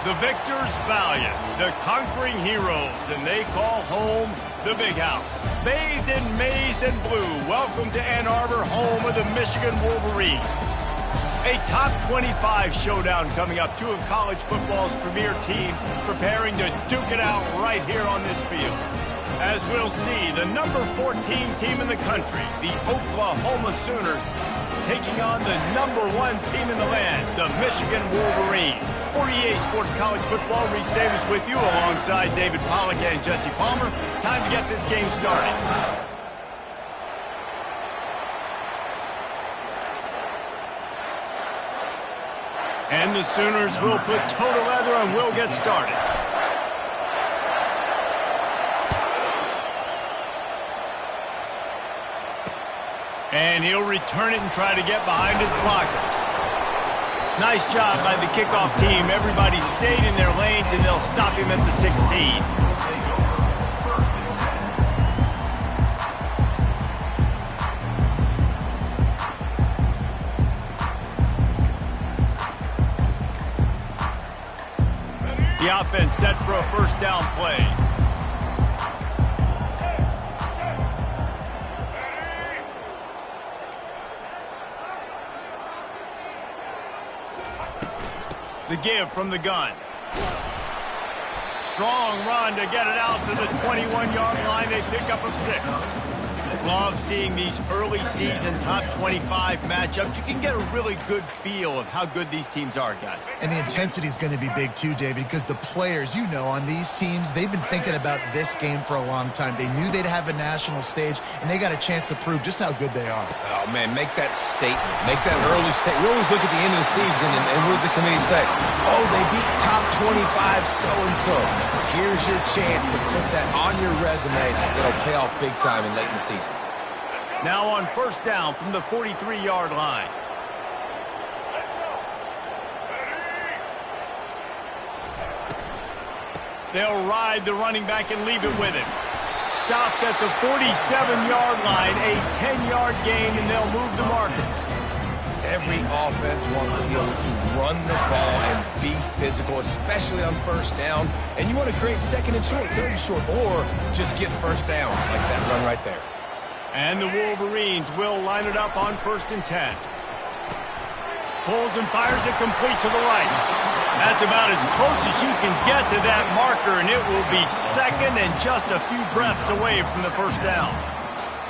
The victors valiant, the conquering heroes, and they call home the Big House. Bathed in maize and blue, welcome to Ann Arbor, home of the Michigan Wolverines. A top 25 showdown coming up. Two of college football's premier teams preparing to duke it out right here on this field. As we'll see, the number 14 team in the country, the Oklahoma Sooners, taking on the number 1 team in the land, the Michigan Wolverines. For EA Sports College Football, Reese Davis with you alongside David Pollack and Jesse Palmer. Time to get this game started. And the Sooners will put total leather and will get started. And he'll return it and try to get behind his blockers. Nice job by the kickoff team. Everybody stayed in their lanes, and they'll stop him at the 16. The offense set for a first down play. The give from the gun. Strong run to get it out to the 21-yard line. They pick up of 6. Love seeing these early season top 25 matchups. You can get a really good feel of how good these teams are, guys. And the intensity is going to be big too, David, because the players, you know, on these teams, they've been thinking about this game for a long time. They knew they'd have a national stage, and they got a chance to prove just how good they are. Oh, man, make that statement. Make that early statement. We always look at the end of the season, and what does the committee say? Oh, they beat top 25 so-and-so. Here's your chance to put that on your resume. It'll pay off big time and late in the season. Now on first down from the 43-yard line. They'll ride the running back and leave it with him. Stopped at the 47-yard line, a 10-yard gain, and they'll move the markers. Every offense wants to be able to run the ball and be physical, especially on first down. And you want to create second and short, third and short, or just get first downs like that run right there. And the Wolverines will line it up on 1st and 10. Pulls and fires it complete to the right. That's about as close as you can get to that marker, and it will be second and just a few breaths away from the first down.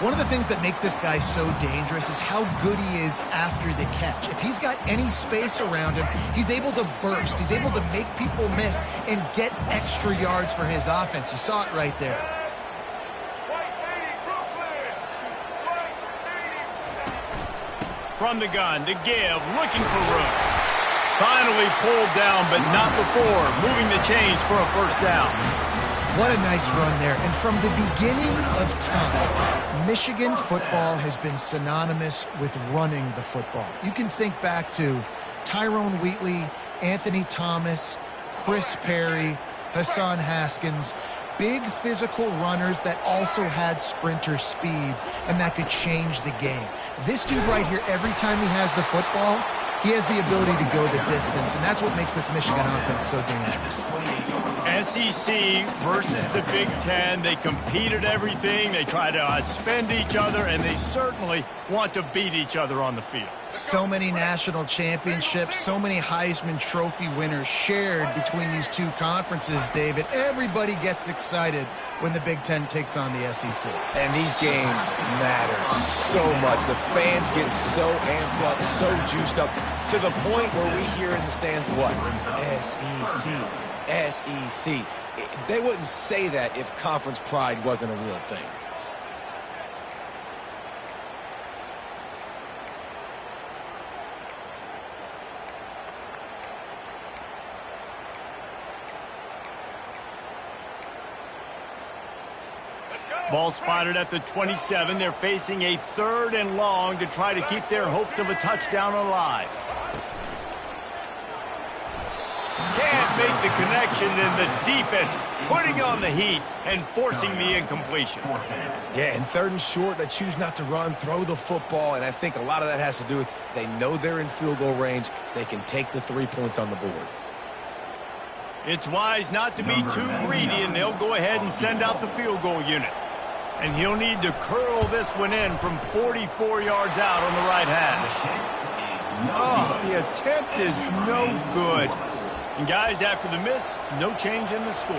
One of the things that makes this guy so dangerous is how good he is after the catch. If he's got any space around him, he's able to burst. He's able to make people miss and get extra yards for his offense. You saw it right there. From the gun, to give, looking for room. Finally pulled down, but not before moving the chains for a first down. What a nice run there. And from the beginning of time, Michigan football has been synonymous with running the football. You can think back to Tyrone Wheatley, Anthony Thomas, Chris Perry, Hassan Haskins. Big physical runners that also had sprinter speed and that could change the game. This dude right here, every time he has the football, he has the ability to go the distance, and that's what makes this Michigan offense so dangerous. SEC versus the Big Ten. They compete at everything. They try to outspend each other, and they certainly want to beat each other on the field. So many national championships, so many Heisman Trophy winners shared between these two conferences, David. Everybody gets excited when the Big Ten takes on the SEC. And these games matter so much. The fans get so amped up, so juiced up, to the point where we hear in the stands, what? SEC, SEC. They wouldn't say that if conference pride wasn't a real thing. Ball spotted at the 27. They're facing a 3rd and long to try to keep their hopes of a touchdown alive. Can't make the connection, and the defense putting on the heat and forcing the incompletion. Yeah, and 3rd and short, they choose not to run, throw the football, and I think a lot of that has to do with they know they're in field goal range. They can take the 3 points on the board. It's wise not to be too greedy, and they'll go ahead and send out the field goal unit. And he'll need to curl this one in from 44 yards out on the right hash. Oh, the attempt is no good. And guys, after the miss, no change in the score.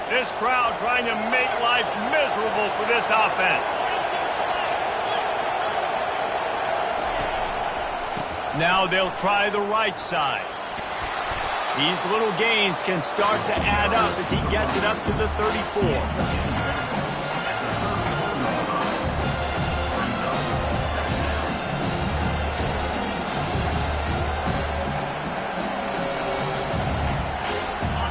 This crowd trying to make life miserable for this offense. Now they'll try the right side. These little gains can start to add up as he gets it up to the 34.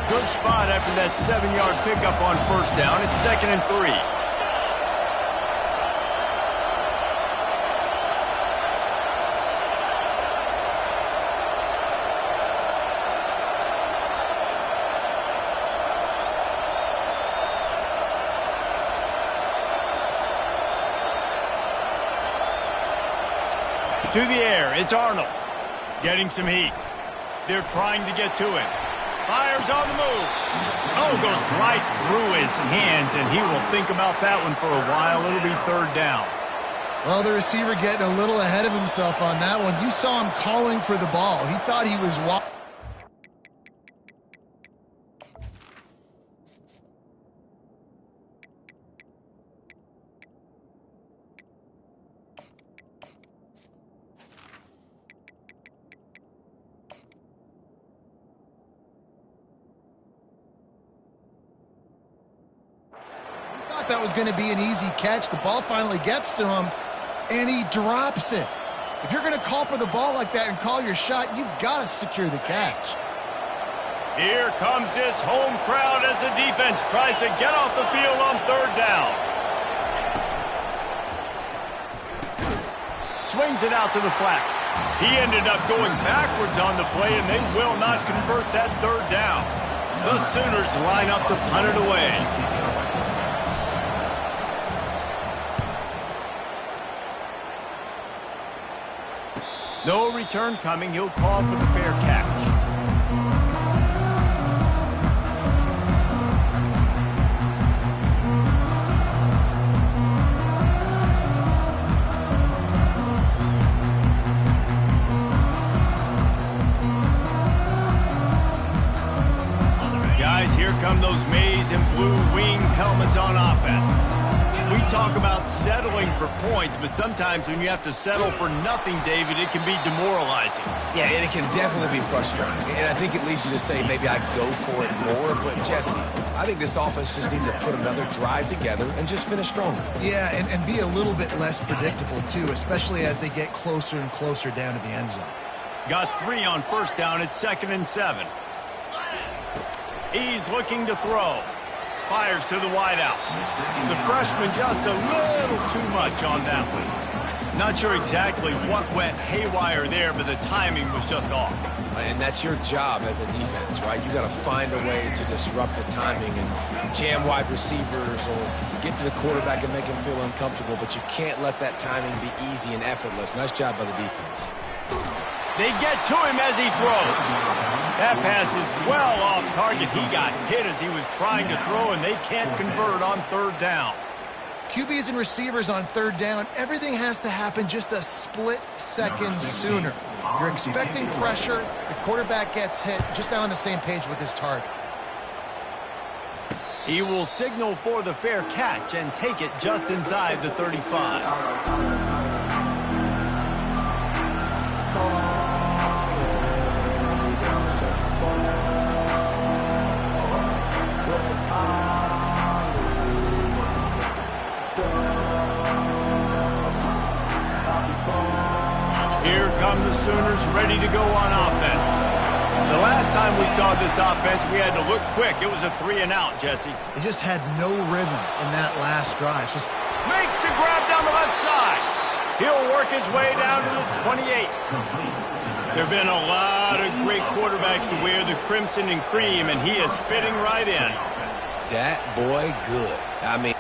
Good spot after that 7-yard pickup on first down. It's 2nd and 3. To the air, it's Arnold. Getting some heat. They're trying to get to him. Fires on the move. Oh, goes right through his hands, and he will think about that one for a while. It'll be 3rd down. Well, the receiver getting a little ahead of himself on that one. You saw him calling for the ball. He thought he was walking. That was going to be an easy catch. The ball finally gets to him, and he drops it. If you're going to call for the ball like that and call your shot, you've got to secure the catch. Here comes this home crowd as the defense tries to get off the field on 3rd down. Swings it out to the flat. He ended up going backwards on the play, and they will not convert that 3rd down. The Sooners line up to punt it away. No return coming. He'll call for the fair catch. Guys, here come those maize and blue winged helmets on offense. We talk about settling for points, but sometimes when you have to settle for nothing, David, it can be demoralizing. Yeah, and it can definitely be frustrating. And I think it leads you to say maybe I go for it more. But, Jesse, I think this offense just needs to put another drive together and just finish stronger. Yeah, and be a little bit less predictable, too, especially as they get closer and closer down to the end zone. Got 3 on first down. It's 2nd and 7. He's looking to throw. Fires to the wideout. The freshman just a little too much on that one. Not sure exactly what went haywire there, but the timing was just off. And that's your job as a defense, right? You got to find a way to disrupt the timing and jam wide receivers or get to the quarterback and make him feel uncomfortable, but you can't let that timing be easy and effortless. Nice job by the defense. They get to him as he throws. That pass is well off target. He got hit as he was trying to throw, and they can't convert on 3rd down. QBs and receivers on 3rd down, everything has to happen just a split second sooner. You're expecting pressure. The quarterback gets hit, just not on the same page with his target. He will signal for the fair catch and take it just inside the 35. Here come the Sooners ready to go on offense. The last time we saw this offense, we had to look quick. It was a 3-and-out, Jesse. He just had no rhythm in that last drive. Just makes the grab down the left side. He'll work his way down to the 28. There have been a lot of great quarterbacks to wear the crimson and cream, and he is fitting right in. That boy good. I mean...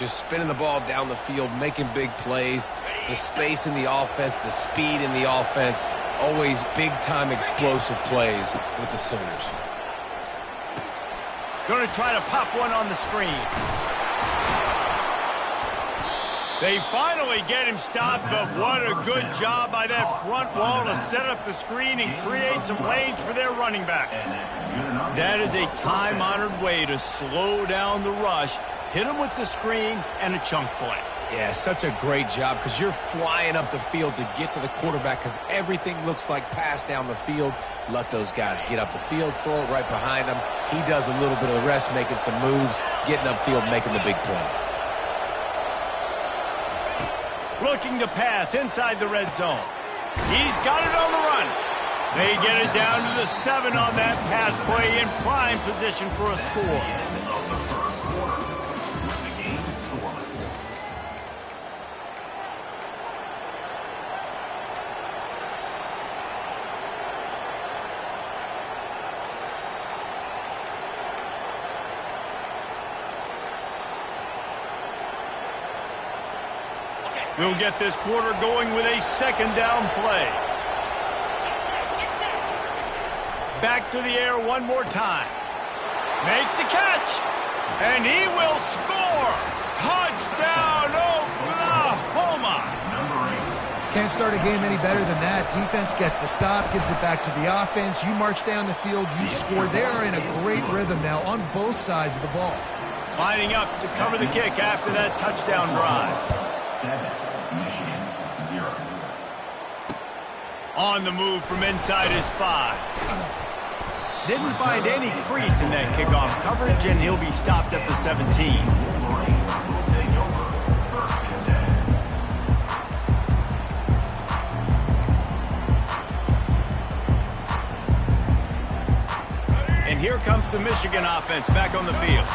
just spinning the ball down the field, making big plays. The space in the offense, the speed in the offense, always big-time explosive plays with the Sooners. Going to try to pop one on the screen. They finally get him stopped, but what a good job by that front wall to set up the screen and create some lanes for their running back. That is a time-honored way to slow down the rush, hit him with the screen, and a chunk play. Yeah, such a great job because you're flying up the field to get to the quarterback because everything looks like pass down the field. Let those guys get up the field, throw it right behind him. He does a little bit of the rest, making some moves, getting upfield, making the big play. Looking to pass inside the red zone. He's got it on the run. They get it down to the 7 on that pass play in prime position for a score. We'll get this quarter going with a second down play. Back to the air one more time. Makes the catch. And he will score. Touchdown, Oklahoma. Can't start a game any better than that. Defense gets the stop, gives it back to the offense. You march down the field, you score. They're in a great rhythm now on both sides of the ball. Lining up to cover the kick after that touchdown drive. 7, Michigan, 0. On the move from inside his 5. Didn't find any crease in that kickoff coverage, and he'll be stopped at the 17. And here comes the Michigan offense back on the field.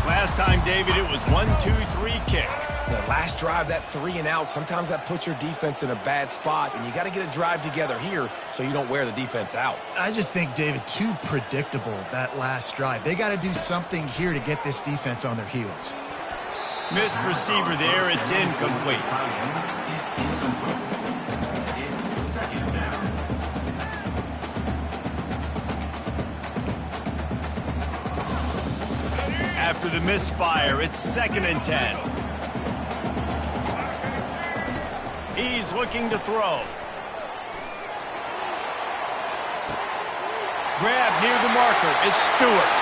Last time, David, it was 1-2-3 kick. The last drive, that 3 and out, sometimes that puts your defense in a bad spot, and you got to get a drive together here so you don't wear the defense out. I just think, David, too predictable, that last drive. They got to do something here to get this defense on their heels. Missed receiver there. It's incomplete. It's second down. After the misfire, it's 2nd and 10. He's looking to throw. Grab near the marker. It's Stewart.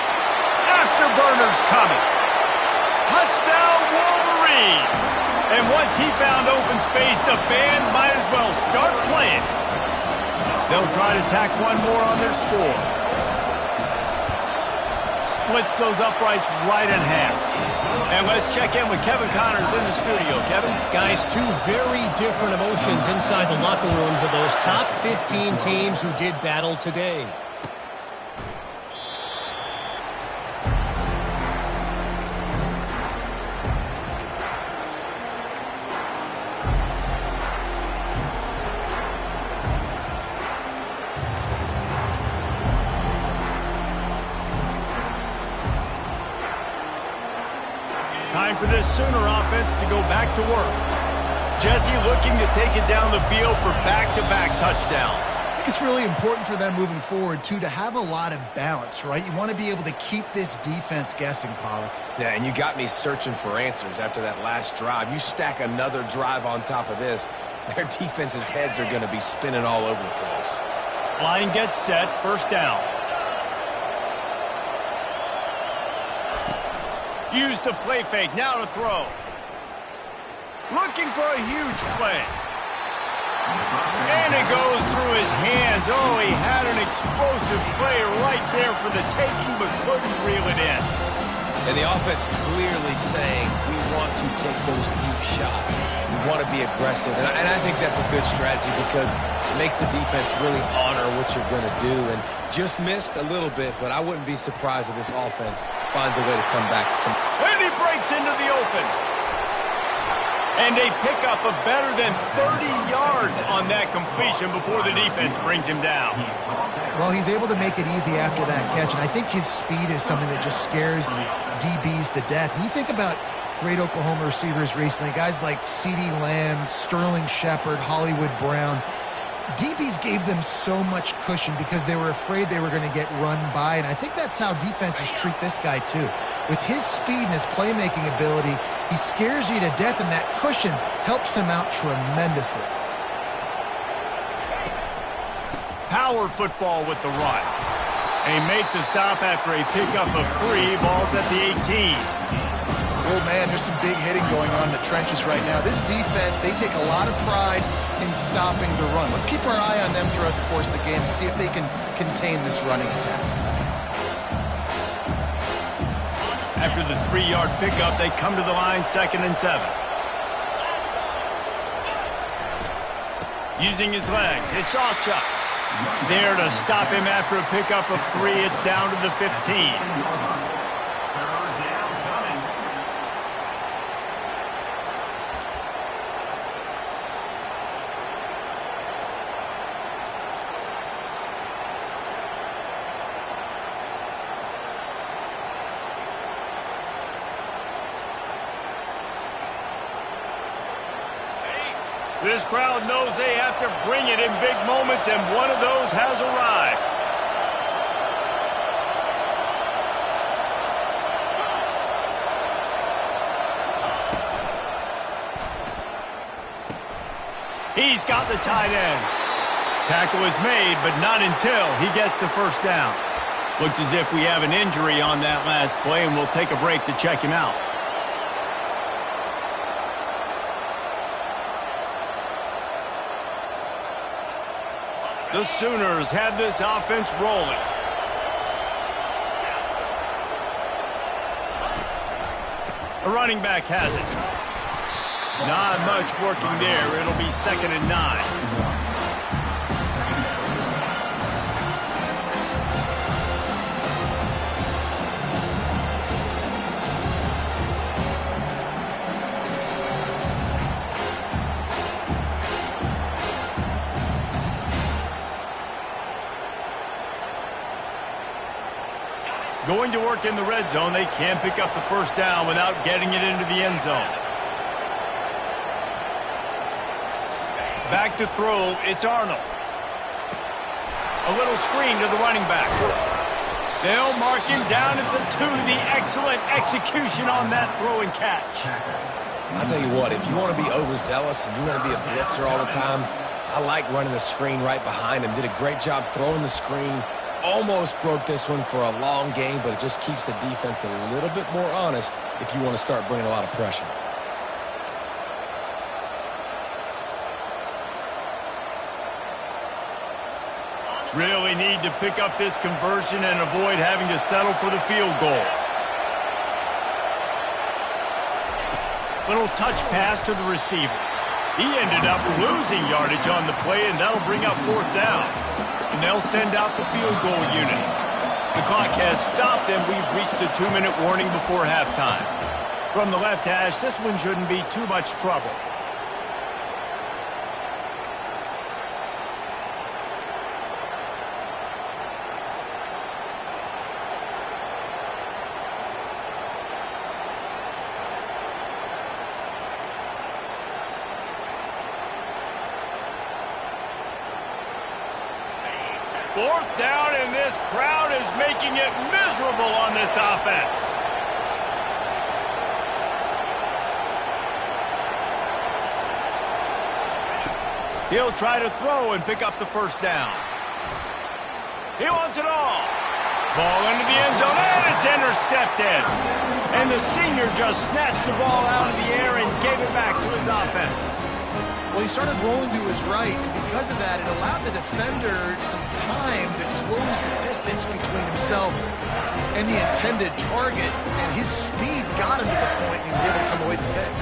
Afterburner's coming. Touchdown, Wolverine. And once he found open space, the band might as well start playing. They'll try to tack one more on their score. Splits those uprights right in half. And let's check in with Kevin Connors in the studio. Kevin? Guys, 2 very different emotions inside the locker rooms of those top 15 teams who did battle today. Time for this Sooner offense to go back to work. Jesse looking to take it down the field for back-to-back touchdowns. I think it's really important for them moving forward, too, to have a lot of balance, right? You want to be able to keep this defense guessing, Pollock. Yeah, and you got me searching for answers after that last drive. You stack another drive on top of this, their defense's heads are going to be spinning all over the place. Line gets set, 1st down. Use the play fake, now to throw. Looking for a huge play. And it goes through his hands. Oh, he had an explosive play right there for the taking, but couldn't reel it in. And the offense clearly saying, we want to take those deep shots. We want to be aggressive. And I think that's a good strategy because it makes the defense really honor what you're going to do. And just missed a little bit, but I wouldn't be surprised if this offense finds a way to come back to some. And he breaks into the open. And they pick up a better than 30 yards on that completion before the defense brings him down. Well, he's able to make it easy after that catch, and I think his speed is something that just scares DBs to death. When you think about great Oklahoma receivers recently, guys like CeeDee Lamb, Sterling Shepard, Hollywood Brown, DBs gave them so much cushion because they were afraid they were going to get run by, and I think that's how defenses treat this guy too. With his speed and his playmaking ability, he scares you to death, and that cushion helps him out tremendously. Power football with the run. They make the stop after a pickup of 3. Ball's at the 18. Oh, man, there's some big hitting going on in the trenches right now. This defense, they take a lot of pride in stopping the run. Let's keep our eye on them throughout the course of the game and see if they can contain this running attack. After the 3-yard pickup, they come to the line, 2nd and 7. Using his legs, it's Ocha. There to stop him after a pickup of 3. It's down to the 15. This crowd knows they have to bring it in big moments, and one of those has arrived. He's got the tight end. Tackle is made, but not until he gets the first down. Looks as if we have an injury on that last play, and we'll take a break to check him out. The Sooners have this offense rolling. The running back has it. Not much working there. It'll be 2nd and 9. Going to work in the red zone, they can't pick up the first down without getting it into the end zone. Back to throw, it's Arnold. A little screen to the running back. They'll mark him down at the 2. The excellent execution on that throw and catch. I'll tell you what, if you want to be overzealous and you want to be a blitzer all the time, I like running the screen right behind him. Did a great job throwing the screen. Almost broke this one for a long game, but it just keeps the defense a little bit more honest if you want to start bringing a lot of pressure. Really need to pick up this conversion and avoid having to settle for the field goal. Little touch pass to the receiver. He ended up losing yardage on the play, and that'll bring up 4th down. And they'll send out the field goal unit. The clock has stopped, and we've reached the 2-minute warning before halftime. From the left hash, this one shouldn't be too much trouble. Fourth down, and this crowd is making it miserable on this offense. He'll try to throw and pick up the first down. He wants it all. Ball into the end zone, and it's intercepted. And the senior just snatched the ball out of the air and gave it back to his offense. Well, he started rolling to his right, and because of that, it allowed the defender some time to close the distance between himself and the intended target, and his speed got him to the point, and he was able to come away with the pick.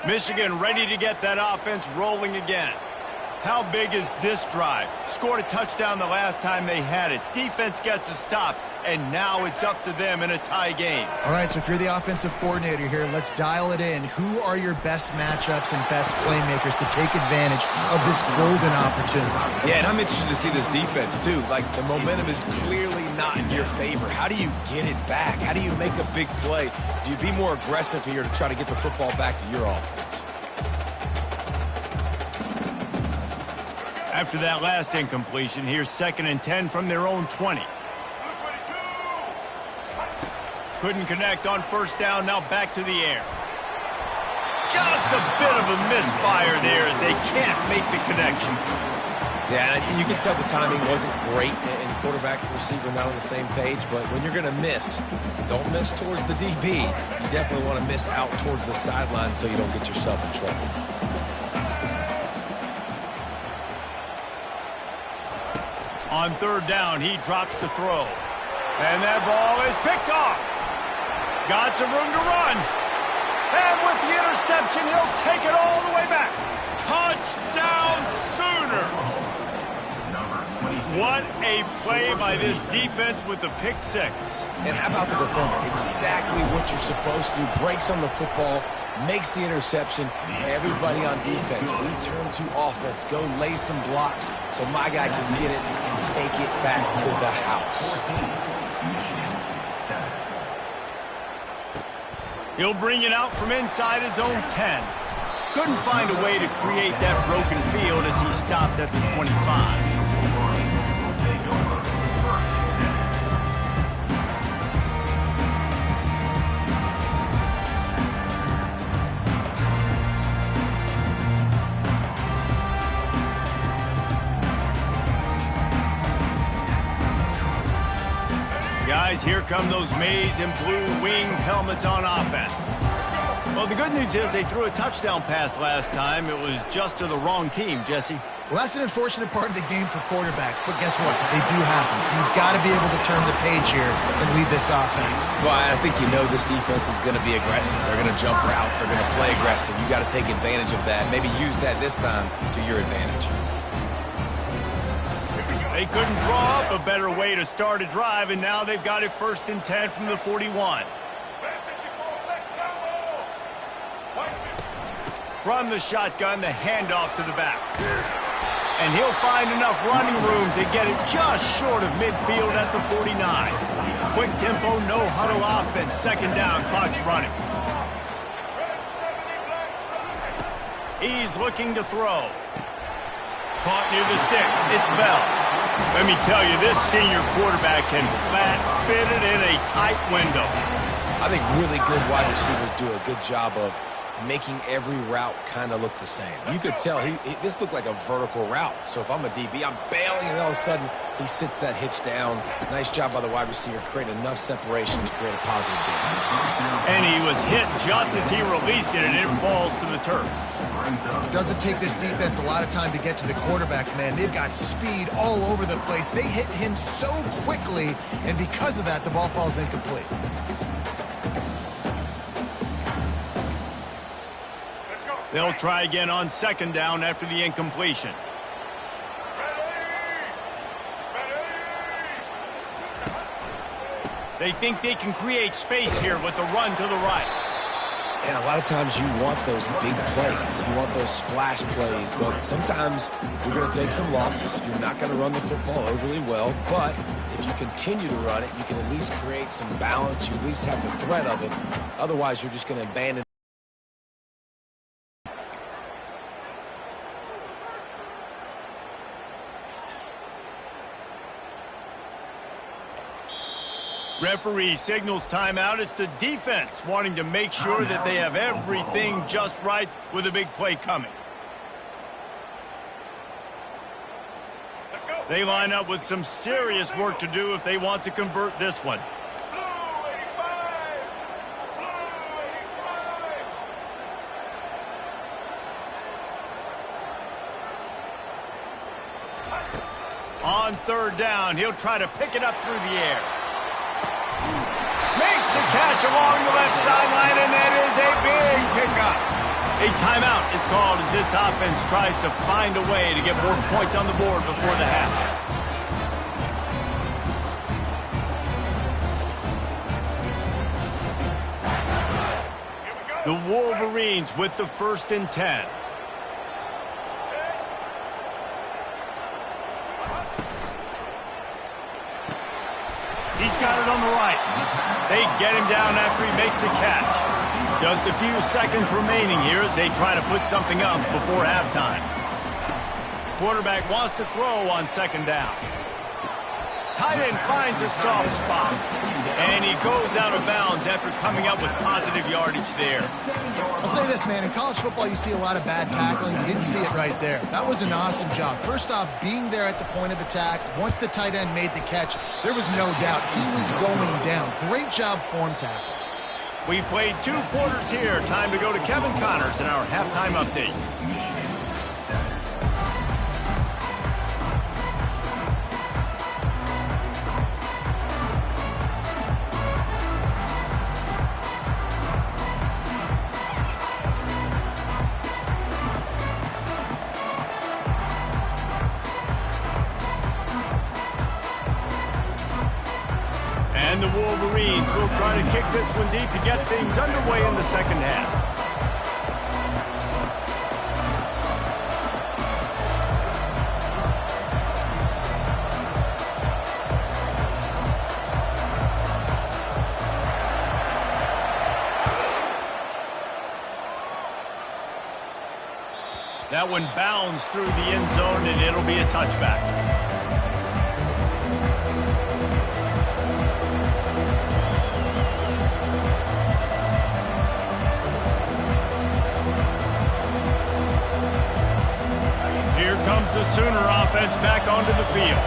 Michigan ready to get that offense rolling again. How big is this drive? Scored a touchdown the last time they had it. Defense gets a stop, and now it's up to them in a tie game. All right, so if you're the offensive coordinator here, let's dial it in. Who are your best matchups and best playmakers to take advantage of this golden opportunity? Yeah, and I'm interested to see this defense, too. Like, the momentum is clearly not in your favor. How do you get it back? How do you make a big play? Do you be more aggressive here to try to get the football back to your offense? After that last incompletion, here's 2nd and 10 from their own 20. Couldn't connect on 1st down, now back to the air. Just a bit of a misfire there as they can't make the connection. Yeah, you can tell the timing wasn't great, and quarterback and receiver not on the same page, but when you're going to miss, don't miss towards the DB. You definitely want to miss out towards the sideline so you don't get yourself in trouble. On 3rd down, he drops the throw. And that ball is picked off. Got some room to run. And with the interception, he'll take it all the way back. Touchdown Sooners. What a play by this defense with the pick 6. And how about the defender? Exactly what you're supposed to do. Breaks on the football, makes the interception. Everybody on defense, we turn to offense. Go lay some blocks so my guy can get it and take it back to the house. He'll bring it out from inside his own 10. Couldn't find a way to create that broken field as he stopped at the 25. Guys, here come those maize and blue winged helmets on offense. Well, the good news is they threw a touchdown pass last time. It was just to the wrong team, Jesse. Well, that's an unfortunate part of the game for quarterbacks, but guess what? They do happen, so you've got to be able to turn the page here and lead this offense. Well, I think you know this defense is going to be aggressive. They're going to jump routes. They're going to play aggressive. You got to take advantage of that. Maybe use that this time to your advantage. They couldn't draw up a better way to start a drive, and now they've got it 1st and 10 from the 41. From the shotgun, the handoff to the back. And he'll find enough running room to get it just short of midfield at the 49. Quick tempo, no huddle offense. 2nd down, clock's running. He's looking to throw. Caught near the sticks. It's Bell. Let me tell you, this senior quarterback can flat fit it in a tight window. I think really good wide receivers do a good job of making every route kind of look the same. You could tell this looked like a vertical route. So if I'm a DB, I'm bailing, and all of a sudden he sits that hitch down. Nice job by the wide receiver, creating enough separation to create a positive game. And he was hit just as he released it, and it falls to the turf. It doesn't take this defense a lot of time to get to the quarterback, man. They've got speed all over the place. They hit him so quickly, and because of that, the ball falls incomplete. They'll try again on 2nd down after the incompletion. They think they can create space here with a run to the right. And a lot of times you want those big plays. You want those splash plays, but sometimes you're going to take some losses. You're not going to run the football overly well, but if you continue to run it, you can at least create some balance. You at least have the threat of it. Otherwise, you're just going to abandon. Referee signals timeout. It's the defense wanting to make sure that they have everything just right with a big play coming. They line up with some serious work to do if they want to convert this one. On 3rd down, he'll try to pick it up through the air. Makes a catch along the left sideline, and that is a big pickup. A timeout is called as this offense tries to find a way to get more points on the board before the half. The Wolverines with the 1st and 10. He's got it on the right. They get him down after he makes the catch. Just a few seconds remaining here as they try to put something up before halftime. Quarterback wants to throw on 2nd down. Tight end finds a soft spot. And he goes out of bounds after coming up with positive yardage there. I'll say this, man. In college football, you see a lot of bad tackling. You didn't see it right there. That was an awesome job. First off, being there at the point of attack. Once the tight end made the catch, there was no doubt he was going down. Great job form tackle. We've played 2 quarters here. Time to go to Kevin Connors in our halftime update. And the Wolverines will try to kick this one deep to get things underway in the 2nd half. That one bounds through the end zone, and it'll be a touchback. Here comes the Sooner offense back onto the field.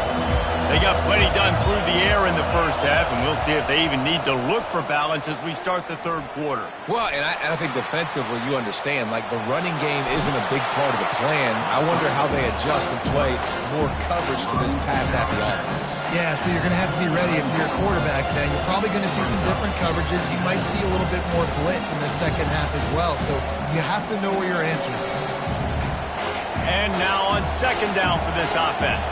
They got plenty done through the air in the 1st half, and we'll see if they even need to look for balance as we start the 3rd quarter. Well, and I think defensively, you understand, like the running game isn't a big part of the plan. I wonder how they adjust and play more coverage to this pass-happy offense. Yeah, so you're going to have to be ready if you're a quarterback then. You're probably going to see some different coverages. You might see a little bit more blitz in the 2nd half as well, so you have to know where your answers are. And now on 2nd down for this offense.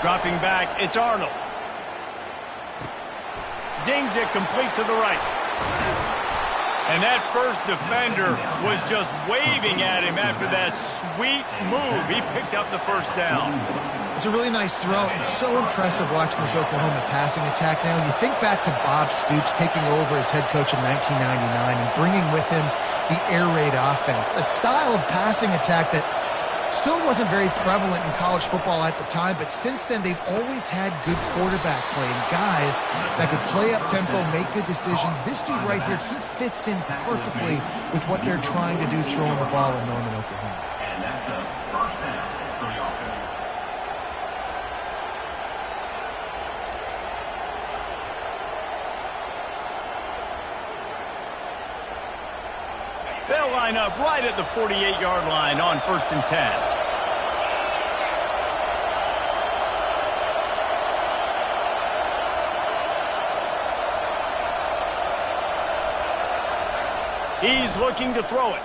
Dropping back, it's Arnold. Zings it complete to the right. And that first defender was just waving at him after that sweet move. He picked up the 1st down. It's a really nice throw. It's so impressive watching this Oklahoma passing attack now. You think back to Bob Stoops taking over as head coach in 1999 and bringing with him the air raid offense, a style of passing attack that still wasn't very prevalent in college football at the time, but since then they've always had good quarterback play and guys that could play up tempo, make good decisions. This dude right here, he fits in perfectly with what they're trying to do throwing the ball in Norman, Oklahoma. And that's a 1st down for the offense. They'll line up right at the 48-yard line on 1st and 10. He's looking to throw it.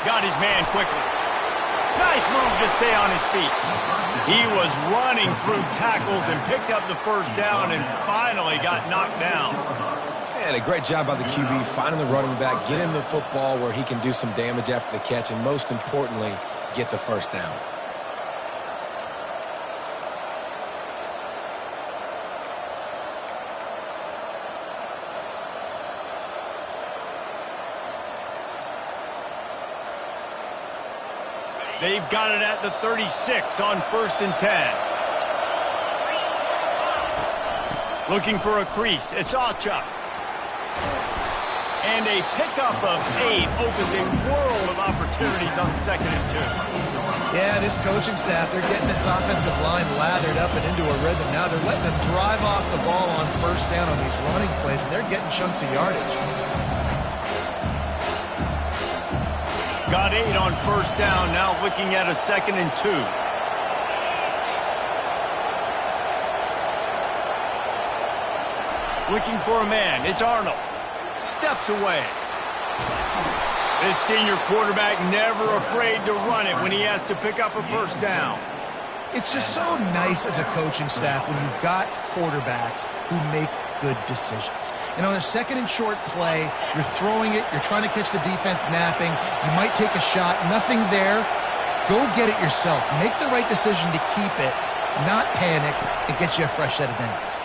Got his man quickly. Nice move to stay on his feet. He was running through tackles and picked up the 1st down and finally got knocked down. And a great job by the QB finding the running back, get him the football where he can do some damage after the catch, and most importantly, get the 1st down. They've got it at the 36 on 1st and 10. Looking for a crease. It's Achuk. And a pickup of 8 opens a world of opportunities on 2nd and 2. Yeah, this coaching staff, they're getting this offensive line lathered up and into a rhythm. Now they're letting them drive off the ball on 1st down on these running plays, and they're getting chunks of yardage. Got 8 on 1st down, now looking at a 2nd and 2. Looking for a man, it's Arnold. steps away. This senior quarterback never afraid to run it when he has to pick up a first down. It's just so nice as a coaching staff when you've got quarterbacks who make good decisions. And on a second and short play, you're throwing it, you're trying to catch the defense napping, you might take a shot, nothing there. Go get it yourself. Make the right decision to keep it, not panic, and get you a fresh set of downs.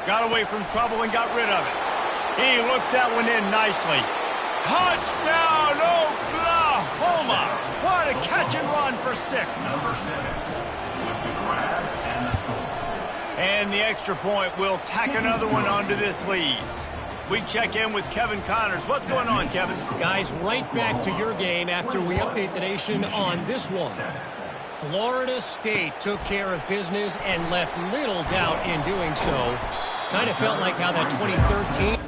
Got away from trouble and got rid of it. He looks that one in nicely. Touchdown, Oklahoma! What a catch and run for 6. And the extra point will tack another one onto this lead. We check in with Kevin Connors. What's going on, Kevin? Guys, right back to your game after we update the nation on this one. Florida State took care of business and left little doubt in doing so. Kind of felt like how that 2013...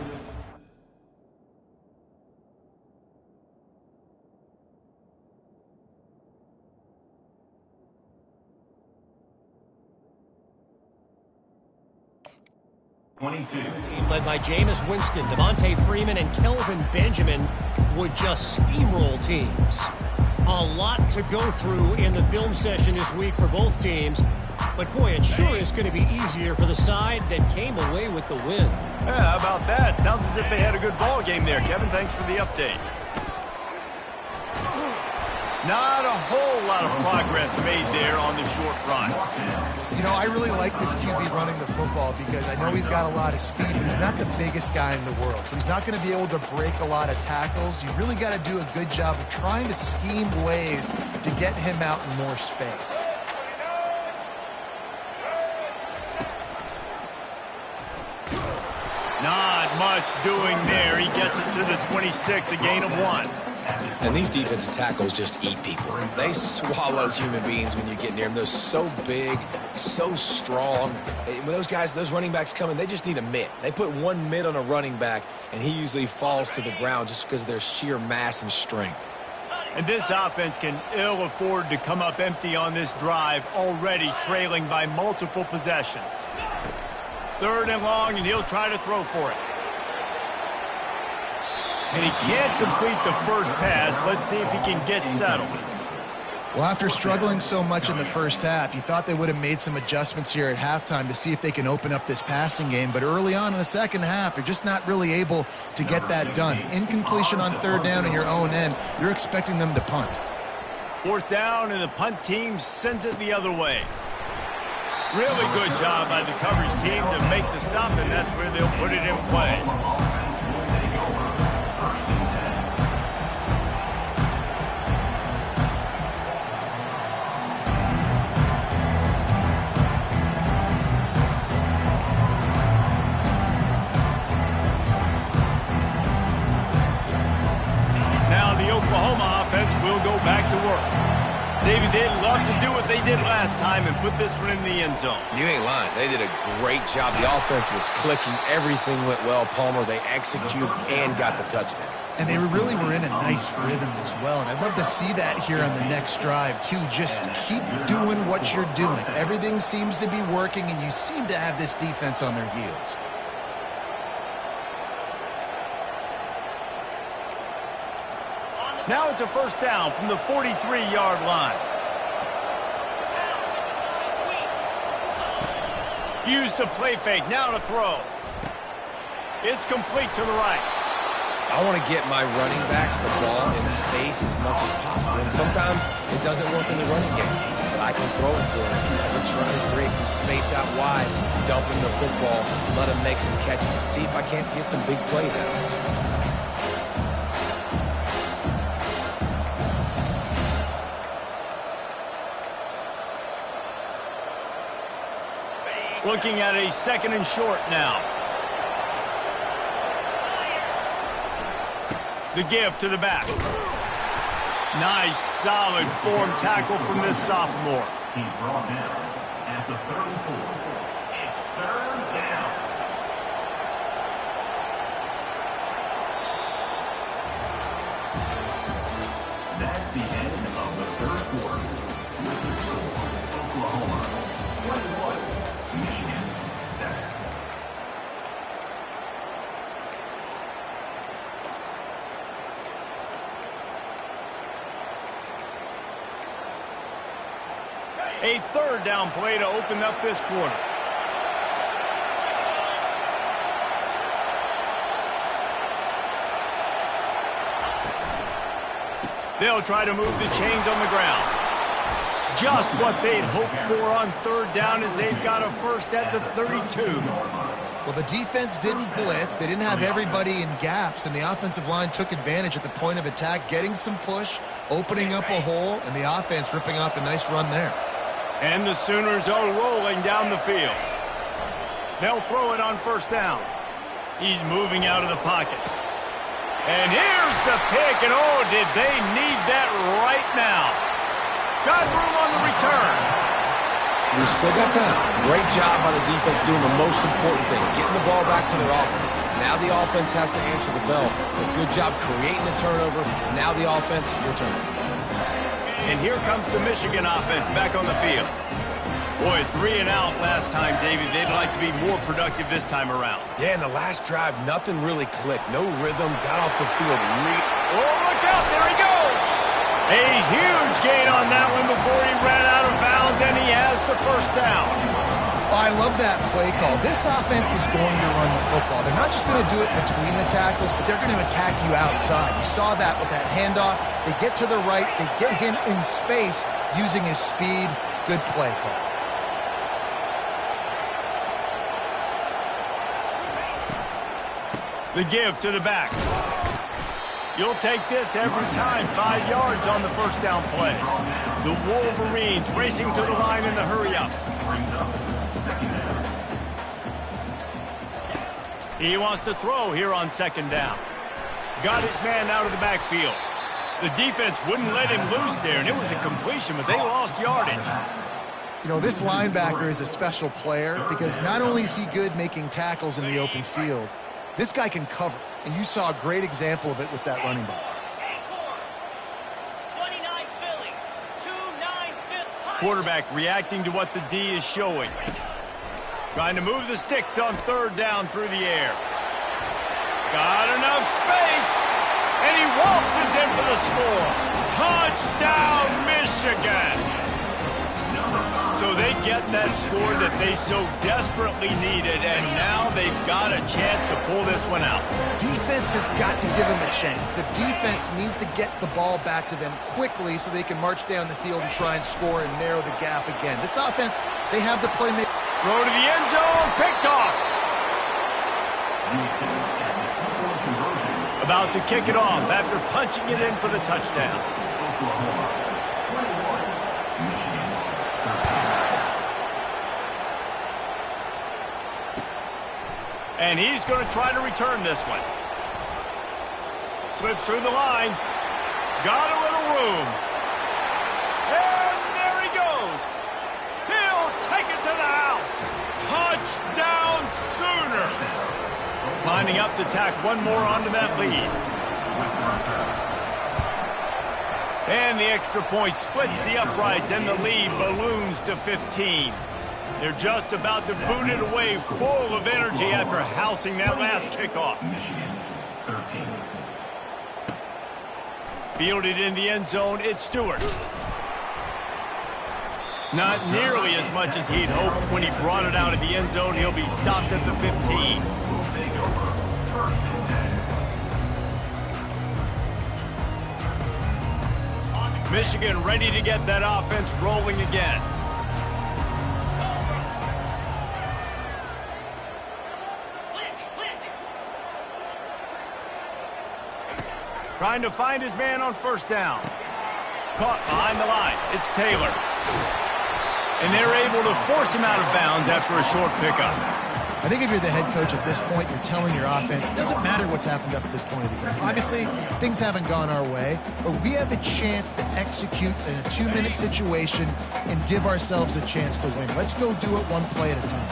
led by Jameis Winston, Devontae Freeman, and Kelvin Benjamin would just steamroll teams. A lot to go through in the film session this week for both teams. But, boy, it sure is going to be easier for the side that came away with the win. Yeah, how about that? Sounds as if they had a good ball game there, Kevin. Thanks for the update. Not a whole lot of progress made there on the short run. You know, I really like this QB running the football because I know he's got a lot of speed, but he's not the biggest guy in the world. So he's not going to be able to break a lot of tackles. You really got to do a good job of trying to scheme ways to get him out in more space. Not much doing there. He gets it to the 26, a gain of 1. And these defensive tackles just eat people. They swallow human beings when you get near them. They're so big, so strong. When those guys, those running backs come in, they just need a mitt. They put one mitt on a running back, and he usually falls to the ground just because of their sheer mass and strength. And this offense can ill afford to come up empty on this drive, already trailing by multiple possessions. 3rd and long, and he'll try to throw for it. And he can't complete the first pass. Let's see if he can get settled. Well, after struggling so much in the first half, you thought they would have made some adjustments here at halftime to see if they can open up this passing game. But early on in the second half, they're just not really able to get that done. Incompletion on 3rd down in your own end, you're expecting them to punt. 4th down, and the punt team sends it the other way. Really good job by the coverage team to make the stop, and that's where they'll put it in play. Now the Oklahoma offense will go back to work. David, they'd love to do what they did last time and put this one in the end zone. You ain't lying. They did a great job. The offense was clicking. Everything went well, Palmer. They executed and got the touchdown. And they really were in a nice rhythm as well. And I'd love to see that here on the next drive, too. Just keep doing what you're doing. Everything seems to be working, and you seem to have this defense on their heels. Now it's a first down from the 43-yard line. Use the play fake. Now to throw. It's complete to the right. I want to get my running backs the ball in space as much as possible. And sometimes it doesn't work in the running game. But I can throw it to him. I can try to create some space out wide, dump him the football, let him make some catches, and see if I can't get some big plays out of him. Looking at a 2nd and short now. The give to the back. Nice, solid form tackle from this sophomore. He's brought down at the 34. It's 3rd down. That's the end of the 3rd quarter. With the score, Oklahoma 21, Michigan 7. a third down play to open up this quarter. They'll try to move the chains on the ground. Just what they'd hoped for on third down as they've got a first at the 32. Well, the defense didn't blitz. They didn't have everybody in gaps, and the offensive line took advantage at the point of attack, getting some push, opening up a hole, and the offense ripping off a nice run there. And the Sooners are rolling down the field. They'll throw it on first down. He's moving out of the pocket. And here's the pick, and oh, did they need that right now. Got room on the return. We still got time. Great job by the defense doing the most important thing, getting the ball back to their offense. Now the offense has to answer the bell. But good job creating the turnover. Now the offense, your turn. And here comes the Michigan offense back on the field. Boy, 3 and out last time, David. They'd like to be more productive this time around. Yeah, in the last drive, nothing really clicked. No rhythm, got off the field. Oh, look out, there he goes! A huge gain on that one before he ran out of bounds, and he has the first down. I love that play call. This offense is going to run the football. They're not just going to do it between the tackles, but they're going to attack you outside. You saw that with that handoff. They get to the right. They get him in space using his speed. Good play call. The give to the back. You'll take this every time. 5 yards on the first down play. The Wolverines racing to the line in the hurry-up. He wants to throw here on second down. Got his man out of the backfield. The defense wouldn't let him loose there, and it was a completion, but they lost yardage. You know, this linebacker is a special player because not only is he good making tackles in the open field, this guy can cover, and you saw a great example of it with that running back. Quarterback reacting to what the D is showing. Trying to move the sticks on third down through the air. Got enough space, and he waltzes in for the score. Touchdown, Michigan! So they get that score that they so desperately needed, and now they've got a chance to pull this one out. Defense has got to give them a chance. The defense needs to get the ball back to them quickly so they can march down the field and try and score and narrow the gap again. This offense, they have the playmaker. Throw to the end zone, picked off. About to kick it off after punching it in for the touchdown. And he's going to try to return this one. Slips through the line. Got a little room. And there he goes. He'll take it to the house. Touchdown Sooners. Lining up to tack one more onto that lead. And the extra point splits the uprights, and the lead balloons to 15. They're just about to boot it away, full of energy after housing that last kickoff. Fielded in the end zone, it's Stewart. Not nearly as much as he'd hoped when he brought it out of the end zone. He'll be stopped at the 15. Michigan ready to get that offense rolling again. Trying to find his man on first down. Caught behind the line. It's Taylor. And they're able to force him out of bounds after a short pickup. I think if you're the head coach at this point, you're telling your offense, it doesn't matter what's happened up at this point of the game. Obviously, things haven't gone our way, but we have a chance to execute in a 2-minute situation and give ourselves a chance to win. Let's go do it one play at a time.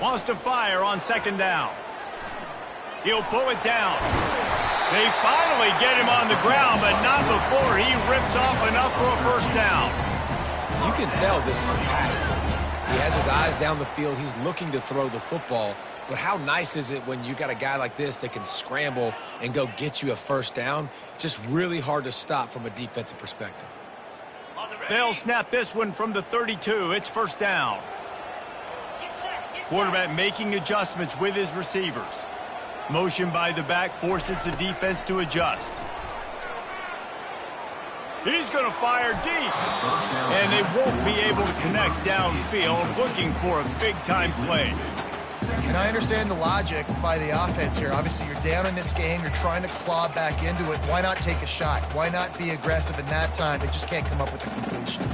Wants to fire on second down. He'll pull it down. They finally get him on the ground, but not before he rips off enough for a first down. You can tell this is a pass play. He has his eyes down the field. He's looking to throw the football. But how nice is it when you got a guy like this that can scramble and go get you a first down? It's just really hard to stop from a defensive perspective. They'll snap this one from the 32. It's first down. Quarterback making adjustments with his receivers. Motion by the back forces the defense to adjust. He's going to fire deep. And they won't be able to connect downfield, looking for a big-time play. And I understand the logic by the offense here. Obviously, you're down in this game. You're trying to claw back into it. Why not take a shot? Why not be aggressive in that time? They just can't come up with a completion.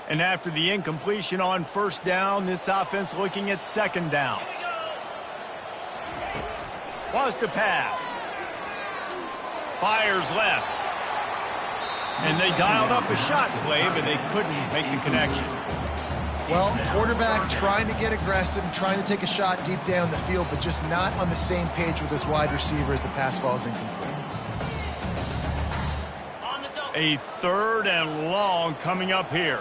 And after the incompletion on first down, this offense looking at second down. Wants to pass. Fires left. And they dialed up a shot play, but they couldn't make the connection. Well, quarterback trying to get aggressive, trying to take a shot deep down the field, but just not on the same page with his wide receiver as the pass falls incomplete. A third and long coming up here.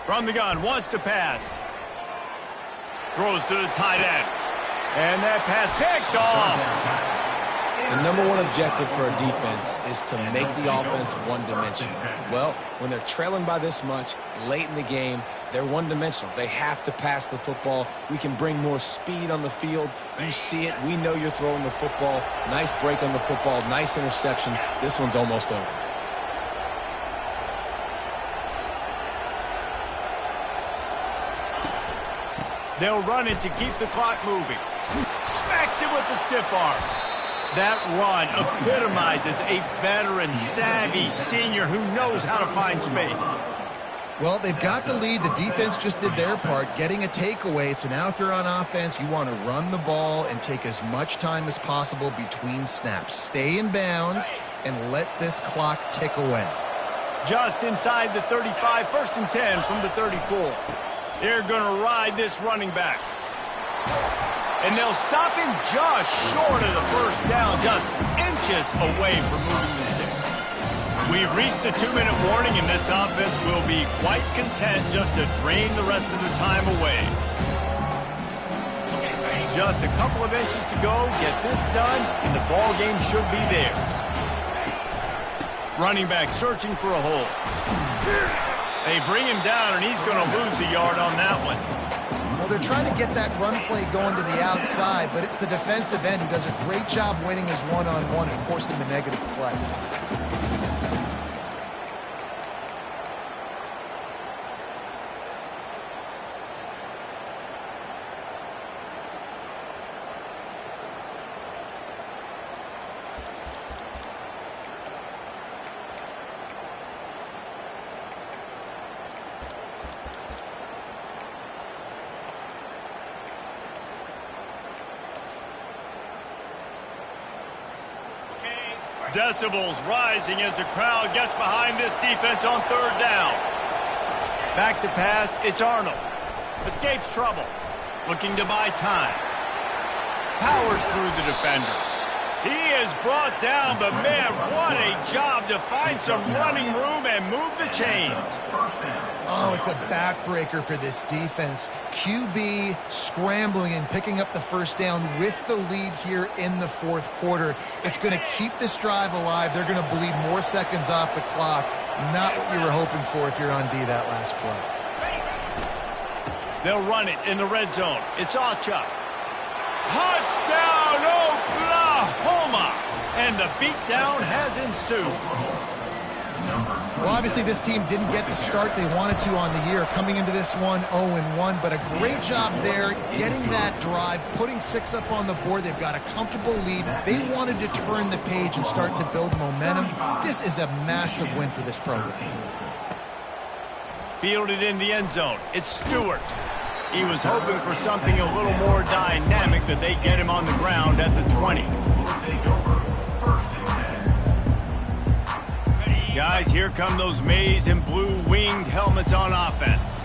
From the gun, wants to pass. Throws to the tight end. And that pass picked off. The number one objective for a defense is to make the offense one-dimensional. Well, when they're trailing by this much late in the game, they're one-dimensional. They have to pass the football. We can bring more speed on the field. You see it. We know you're throwing the football. Nice break on the football. Nice interception. This one's almost over. They'll run it to keep the clock moving. Smacks it with the stiff arm. That run epitomizes a veteran, savvy senior who knows how to find space. Well, they've got the lead. The defense just did their part, getting a takeaway. So now if you're on offense, you want to run the ball and take as much time as possible between snaps. Stay in bounds and let this clock tick away. Just inside the 35, first and 10 from the 34. They're going to ride this running back. And they'll stop him just short of the first down, just inches away from moving the stick. We've reached the 2-minute warning, and this offense will be quite content just to drain the rest of the time away. Just a couple of inches to go, get this done, and the ball game should be theirs. Running back searching for a hole. They bring him down, and he's going to lose a yard on that one. Well, they're trying to get that run play going to the outside, but it's the defensive end who does a great job winning his one-on-one and forcing the negative play. Decibels rising as the crowd gets behind this defense on third down. Back to pass, it's Arnold. Escapes trouble. Looking to buy time. Powers through the defender. He is brought down, but man, what a job to find some running room and move the chains. Oh, it's a backbreaker for this defense. QB scrambling and picking up the first down with the lead here in the fourth quarter. It's going to keep this drive alive. They're going to bleed more seconds off the clock. Not what you were hoping for if you're on D that last play. They'll run it in the red zone. It's Ocha. Touchdown, Oklahoma! And the beatdown has ensued. Well, obviously this team didn't get the start they wanted to on the year, coming into this one 0-1, but a great job there getting that drive, putting 6 up on the board. They've got a comfortable lead. They wanted to turn the page and start to build momentum. This is a massive win for this program. Fielded in the end zone. It's Stewart. He was hoping for something a little more dynamic, that they get him on the ground at the 20. Guys, here come those maize and blue winged helmets on offense.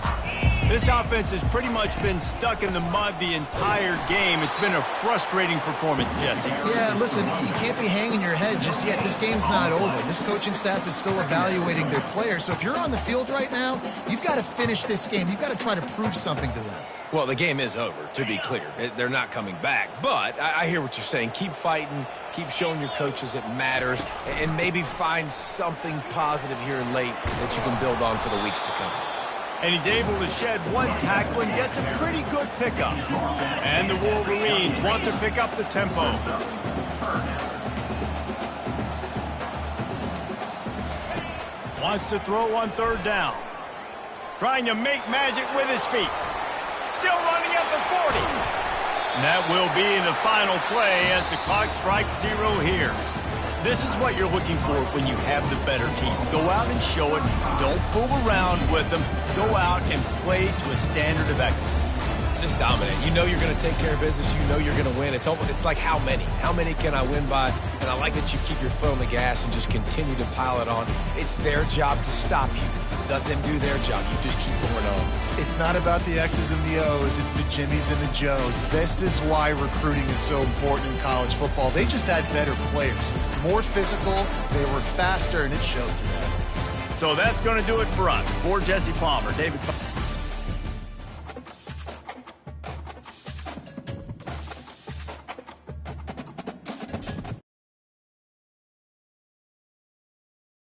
This offense has pretty much been stuck in the mud the entire game. It's been a frustrating performance, Jesse. Yeah, listen, you can't be hanging your head just yet. This game's not over. This coaching staff is still evaluating their players. So if you're on the field right now, you've got to finish this game. You've got to try to prove something to them. Well, the game is over, to be clear. They're not coming back. But I hear what you're saying. Keep fighting. Keep showing your coaches it matters. And maybe find something positive here late that you can build on for the weeks to come. And he's able to shed one tackle and gets a pretty good pickup. And the Wolverines want to pick up the tempo. Wants to throw on third down. Trying to make magic with his feet. Still running up the 40. And that will be the final play as the clock strikes 0 here. This is what you're looking for when you have the better team. Go out and show it. Don't fool around with them. Go out and play to a standard of excellence. Just dominate. You know you're going to take care of business. You know you're going to win. It's like how many? How many can I win by? And I like that you keep your foot on the gas and just continue to pile it on. It's their job to stop you. Let them do their job. You just keep going on. It's not about the X's and the O's. It's the Jimmies and the Joes. This is why recruiting is so important in college football. They just had better players. More physical, they were faster, and it showed today. So that's going to do it for us. For Jesse Palmer, David